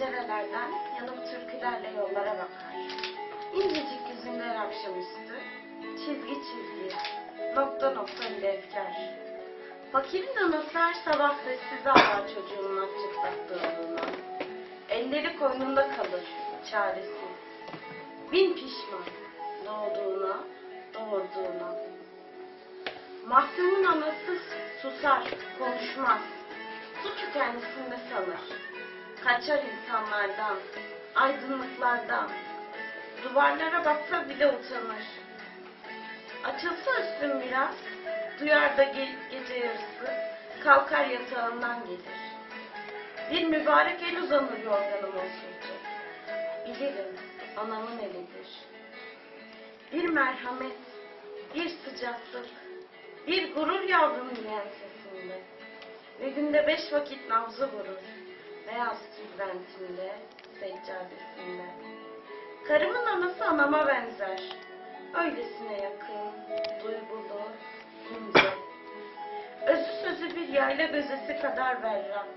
pencerelerden yanıp türkülerle yollara bakar. İncecik yüzünler akşamüstü, çizgi çizgi, nokta nokta bir efkar. Fakirin anası her sabah sessiz ağlar çocuğunun aç çıplak doğduğuna. Elleri koynunda kalır, çaresiz. Bin pişman doğduğuna, doğurduğuna. Mahkumun anası susar, konuşmaz. Suçu kendisinde sanır. Kaçar insanlardan, aydınlıklardan. Duvarlara baksa bile utanır. Açılsa üstün biraz, duyar da gece yarısı, kalkar yatağından gelir. Bir mübarek el uzanır yorganıma osuracak. Bilirim, anamın elidir. Bir merhamet, bir sıcaklık, bir gurur yavrumun ensesinde. Ve günde 5 vakit nabzı vurur, beyaz tülbentinde, seccadesinde. Karımın anası anama benzer, öylesine yakın, duygulu, ince. Özü sözü bir yayla gözesi kadar berrak.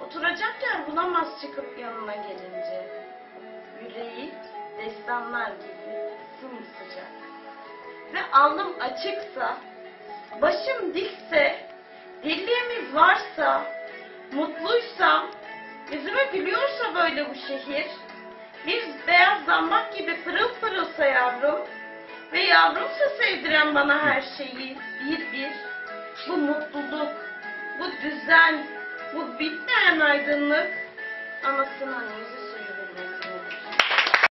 Oturacak yer bulamaz çıkıp yanına gelince. Yüreği destanlar gibi sımsıcak. Ve alnım açıksa, başım dikse, dirliğimiz varsa, mutluysam, yüzüme gülüyorsa böyle bu şehir, bir beyaz zambak gibi pırıl pırılsa yavrum ve yavrumsa sevdiren bana her şeyi bir bir, bu mutluluk, bu düzen, bu bitmeyen aydınlık, anasının yüzü